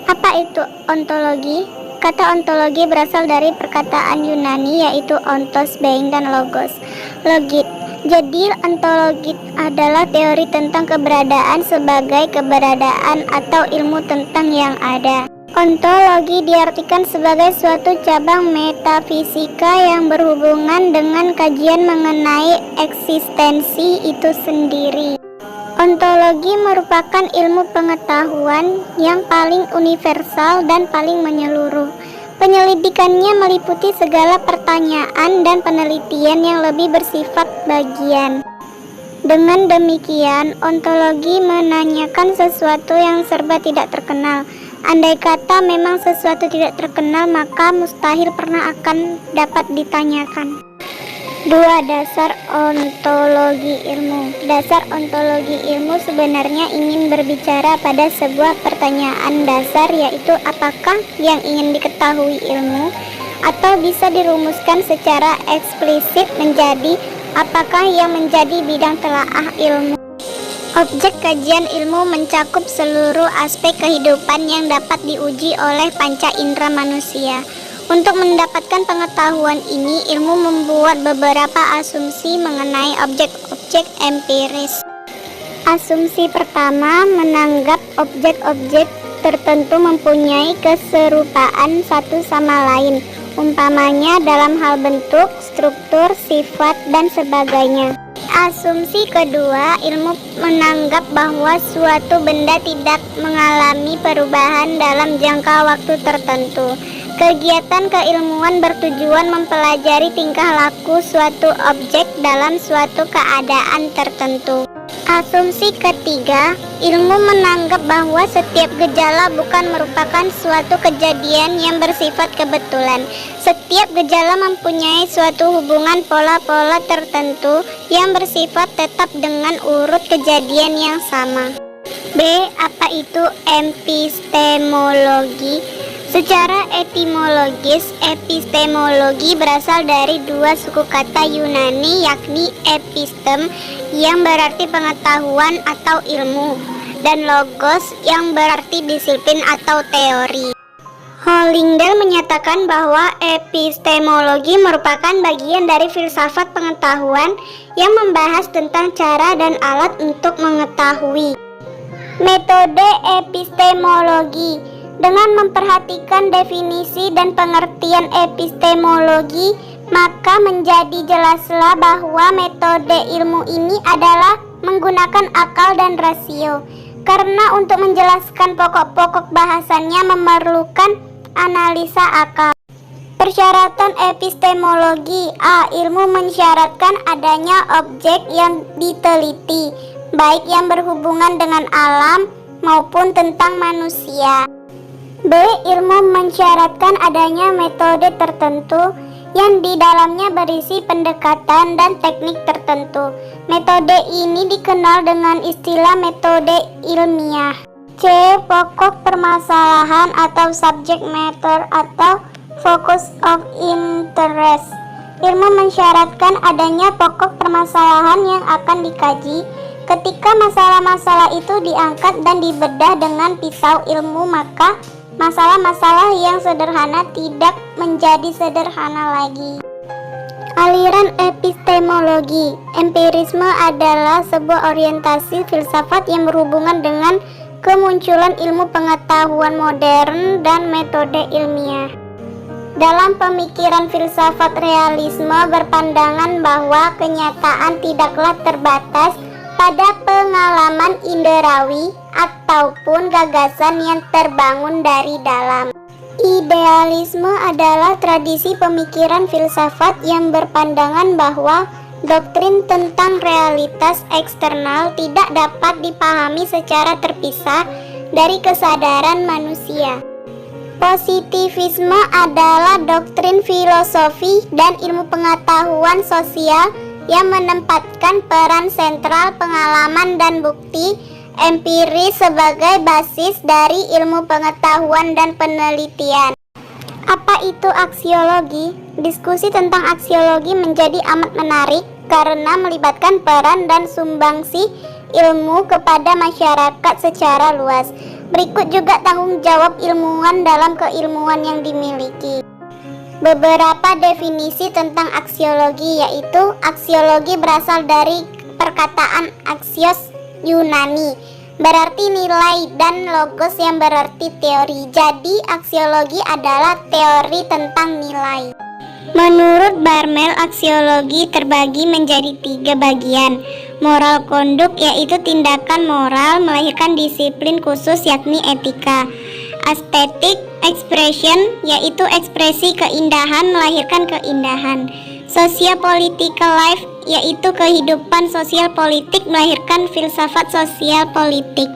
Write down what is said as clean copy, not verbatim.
Apa itu ontologi? Kata ontologi berasal dari perkataan Yunani yaitu ontos, being, dan logos, logit. Jadi ontologi adalah teori tentang keberadaan sebagai keberadaan atau ilmu tentang yang ada. Ontologi diartikan sebagai suatu cabang metafisika yang berhubungan dengan kajian mengenai eksistensi itu sendiri. Ontologi merupakan ilmu pengetahuan yang paling universal dan paling menyeluruh. Penyelidikannya meliputi segala pertanyaan dan penelitian yang lebih bersifat bagian. Dengan demikian, ontologi menanyakan sesuatu yang serba tidak terkenal. Andai kata memang sesuatu tidak terkenal, maka mustahil pernah akan dapat ditanyakan. 2. Dasar ontologi ilmu. Dasar ontologi ilmu sebenarnya ingin berbicara pada sebuah pertanyaan dasar, yaitu apakah yang ingin diketahui ilmu, atau bisa dirumuskan secara eksplisit menjadi apakah yang menjadi bidang telaah ilmu. Objek kajian ilmu mencakup seluruh aspek kehidupan yang dapat diuji oleh panca indera manusia. Untuk mendapatkan pengetahuan ini, ilmu membuat beberapa asumsi mengenai objek-objek empiris. Asumsi pertama menganggap objek-objek tertentu mempunyai keserupaan satu sama lain, umpamanya dalam hal bentuk, struktur, sifat, dan sebagainya. Asumsi kedua, ilmu menganggap bahwa suatu benda tidak mengalami perubahan dalam jangka waktu tertentu. Kegiatan keilmuan bertujuan mempelajari tingkah laku suatu objek dalam suatu keadaan tertentu. Asumsi ketiga, ilmu menganggap bahwa setiap gejala bukan merupakan suatu kejadian yang bersifat kebetulan. Setiap gejala mempunyai suatu hubungan pola-pola tertentu yang bersifat tetap dengan urut kejadian yang sama. B. Apa itu epistemologi? Secara etimologis, epistemologi berasal dari dua suku kata Yunani, yakni epistem yang berarti pengetahuan atau ilmu, dan logos yang berarti disiplin atau teori. Hollingdale menyatakan bahwa epistemologi merupakan bagian dari filsafat pengetahuan yang membahas tentang cara dan alat untuk mengetahui. Metode epistemologi. Dengan memperhatikan definisi dan pengertian epistemologi, maka menjadi jelaslah bahwa metode ilmu ini adalah menggunakan akal dan rasio. Karena untuk menjelaskan pokok-pokok bahasannya memerlukan analisa akal. Persyaratan epistemologi. A. Ilmu mensyaratkan adanya objek yang diteliti, baik yang berhubungan dengan alam maupun tentang manusia. B. Ilmu mensyaratkan adanya metode tertentu yang di dalamnya berisi pendekatan dan teknik tertentu. Metode ini dikenal dengan istilah metode ilmiah. C. Pokok permasalahan atau subject matter atau focus of interest. Ilmu mensyaratkan adanya pokok permasalahan yang akan dikaji. Ketika masalah-masalah itu diangkat dan dibedah dengan pisau ilmu, maka masalah-masalah yang sederhana tidak menjadi sederhana lagi. Aliran epistemologi. Empirisme adalah sebuah orientasi filsafat yang berhubungan dengan kemunculan ilmu pengetahuan modern dan metode ilmiah. Dalam pemikiran filsafat realisme berpandangan bahwa kenyataan tidaklah terbatas pada pengalaman inderawi ataupun gagasan yang terbangun dari dalam. Idealisme adalah tradisi pemikiran filsafat yang berpandangan bahwa doktrin tentang realitas eksternal tidak dapat dipahami secara terpisah dari kesadaran manusia. Positivisme adalah doktrin filosofi dan ilmu pengetahuan sosial yang menempatkan peran sentral pengalaman dan bukti empiris sebagai basis dari ilmu pengetahuan dan penelitian. Apa itu aksiologi? Diskusi tentang aksiologi menjadi amat menarik karena melibatkan peran dan sumbangsi ilmu kepada masyarakat secara luas. Berikut juga tanggung jawab ilmuwan dalam keilmuan yang dimiliki. Beberapa definisi tentang aksiologi, yaitu aksiologi berasal dari perkataan aksios Yunani, berarti nilai, dan logos yang berarti teori. Jadi aksiologi adalah teori tentang nilai. Menurut Barmel, aksiologi terbagi menjadi 3 bagian. Moral konduk, yaitu tindakan moral melahirkan disiplin khusus yakni etika. Aesthetic expression, yaitu ekspresi keindahan melahirkan keindahan. Socio-political life, yaitu kehidupan sosial politik melahirkan filsafat sosial politik.